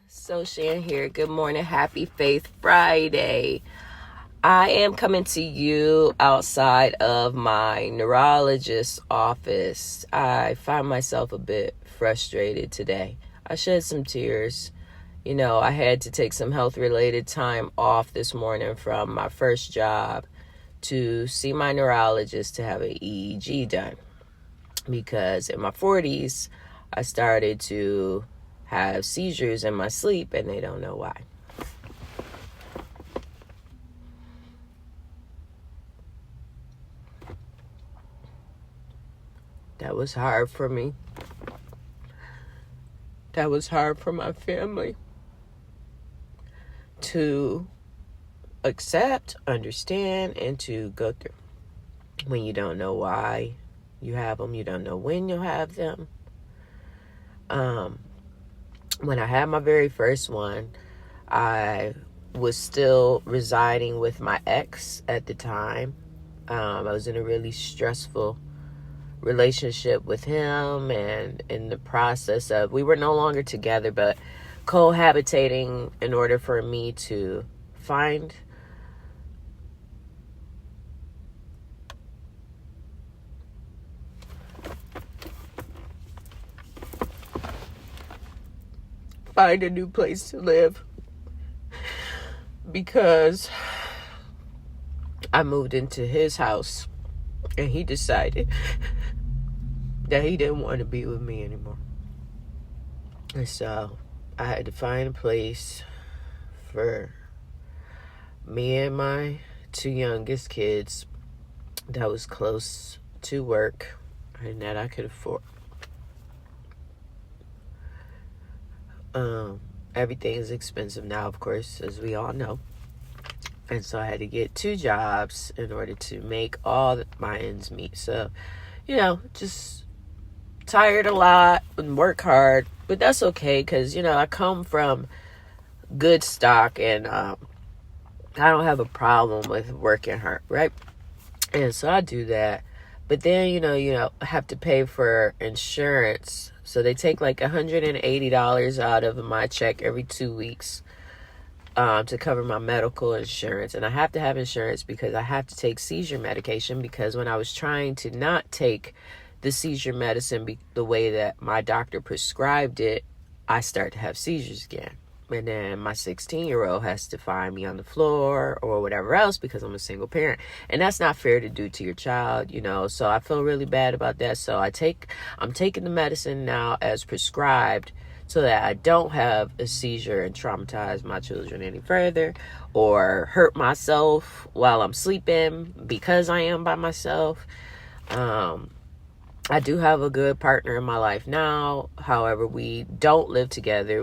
So Shan here. Good morning. Happy Faith Friday. I am coming to you outside of my neurologist's office. I find myself a bit frustrated today. I shed some tears. I had to take some health-related time off this morning from my first job to see my neurologist to have an EEG done. Because in my 40s, I started to have seizures in my sleep and they don't know why. That was hard for me. That was hard for my family to accept, understand, and to go through. When you don't know why you have them, you don't know when you'll have them. When I had my very first one, I was still residing with my ex at the time. I was in a really stressful relationship with him, and in the process of, we were no longer together, but cohabitating in order for me to find a new place to live, because I moved into his house and he decided that he didn't want to be with me anymore. And so I had to find a place for me and my two youngest kids that was close to work and that I could afford. Everything is expensive now, of course, as we all know. And so I had to get 2 jobs in order to make all my ends meet. So, just tired a lot and work hard, but that's okay, because, I come from good stock and I don't have a problem with working hard, right? And so I do that. But then, you have to pay for insurance. So they take like $180 out of my check every 2 weeks to cover my medical insurance. And I have to have insurance because I have to take seizure medication, because when I was trying to not take the seizure medicine the way that my doctor prescribed it, I start to have seizures again. And then my 16-year-old has to find me on the floor or whatever else because I'm a single parent. And that's not fair to do to your child, So I feel really bad about that. So I'm taking the medicine now as prescribed so that I don't have a seizure and traumatize my children any further or hurt myself while I'm sleeping because I am by myself. I do have a good partner in my life now. However, we don't live together.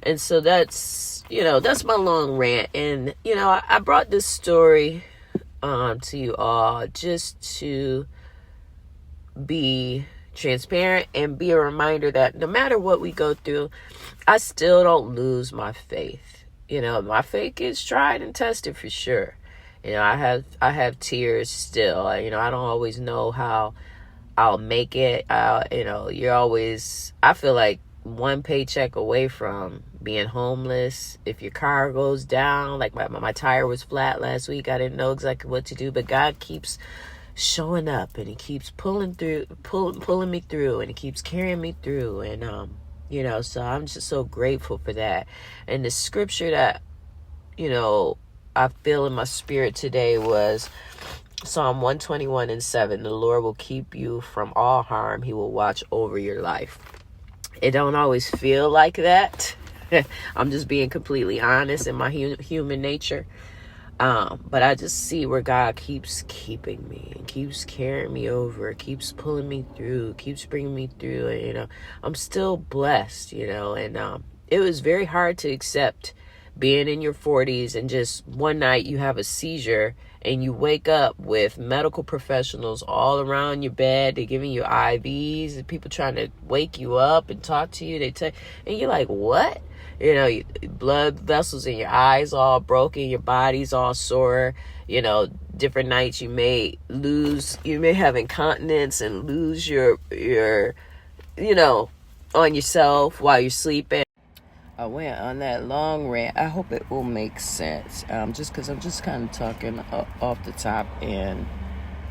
And so that's my long rant. And, I brought this story to you all just to be transparent and be a reminder that no matter what we go through, I still don't lose my faith. My faith gets tried and tested for sure. I have tears still. I don't always know how I'll make it. You're always, I feel like, one paycheck away from being homeless. If your car goes down, like my tire was flat last week, I didn't know exactly what to do, but God keeps showing up and he keeps pulling me through, and he keeps carrying me through. And so I'm just so grateful for that. And the scripture that I feel in my spirit today was Psalm 121:7. The Lord will keep you from all harm. He will watch over your life. It don't always feel like that. I'm just being completely honest in my human nature. But I just see where God keeps keeping me and keeps carrying me over, keeps pulling me through, keeps bringing me through. And, I'm still blessed, and it was very hard to accept being in your 40s and just one night you have a seizure and you wake up with medical professionals all around your bed. They're giving you IVs and people trying to wake you up and talk to you. And you're like, what? Blood vessels in your eyes all broken, your body's all sore. Different nights you may have incontinence and lose your on yourself while you're sleeping. I went on that long rant. I hope it will make sense. Just because I'm just kind of talking off the top and,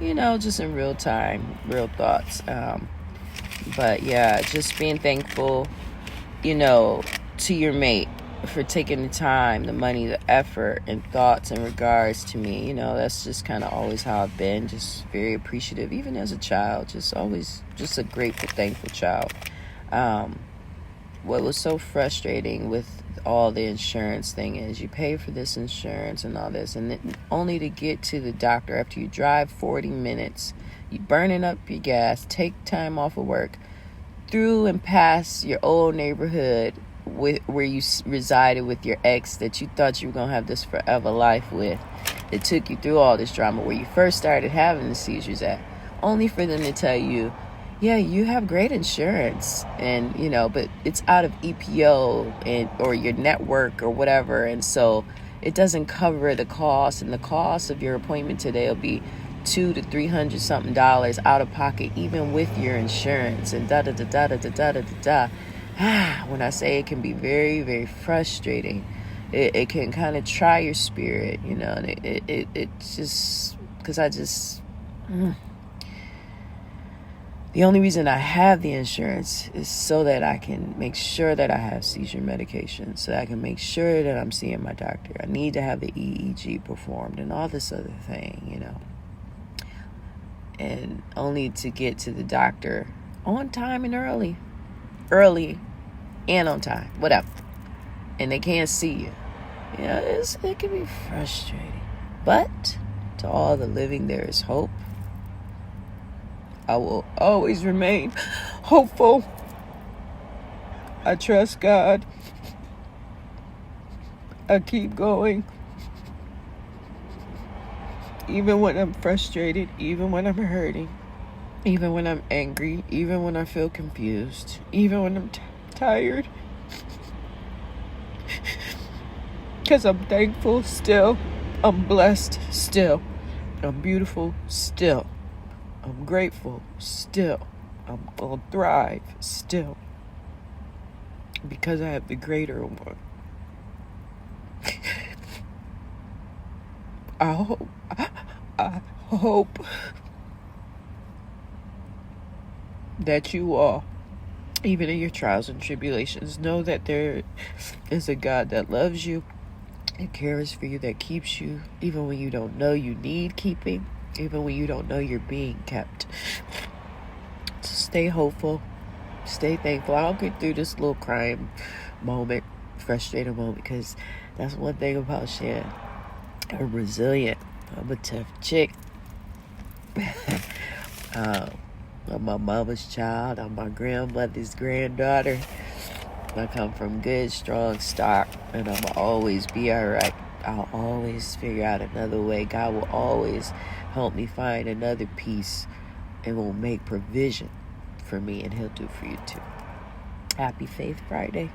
just in real time, real thoughts. But yeah, just being thankful, to your mate for taking the time, the money, the effort, and thoughts in regards to me. That's just kind of always how I've been. Just very appreciative, even as a child. Just always, just a grateful, thankful child. What was so frustrating with all the insurance thing is you pay for this insurance and all this, and then only to get to the doctor after you drive 40 minutes, you burning up your gas, take time off of work, through and past your old neighborhood where you resided with your ex that you thought you were going to have this forever life with. It took you through all this drama where you first started having the seizures at, only for them to tell you, yeah, you have great insurance, and but it's out of EPO or your network or whatever, and so it doesn't cover the cost, and the cost of your appointment today will be $200 to $300 something out of pocket, even with your insurance, and da da da da da da da da da. When I say it can be very, very frustrating, it can kind of try your spirit, and it just because the only reason I have the insurance is so that I can make sure that I have seizure medication, so that I can make sure that I'm seeing my doctor. I need to have the EEG performed and all this other thing, and only to get to the doctor on time and early and on time, whatever. And they can't see you. It can be frustrating. But to all the living, there is hope. I will always remain hopeful. I trust God. I keep going. Even when I'm frustrated, even when I'm hurting, even when I'm angry, even when I feel confused, even when I'm tired. Because I'm thankful still. I'm blessed still. I'm beautiful still. I'm grateful still. I'm gonna thrive still. Because I have the greater one. I hope that you all, even in your trials and tribulations, know that there is a God that loves you and cares for you, that keeps you, even when you don't know you need keeping, even when you don't know you're being kept. So stay hopeful, stay thankful. I'll get through this little crying moment, frustrated moment, because that's one thing about Shan. I'm resilient. I'm a tough chick. I'm my mama's child. I'm my grandmother's granddaughter. I come from good, strong stock, and I'll always be all right. I'll always figure out another way. God will always help me find another piece and will make provision for me, and he'll do for you too. Happy Faith Friday.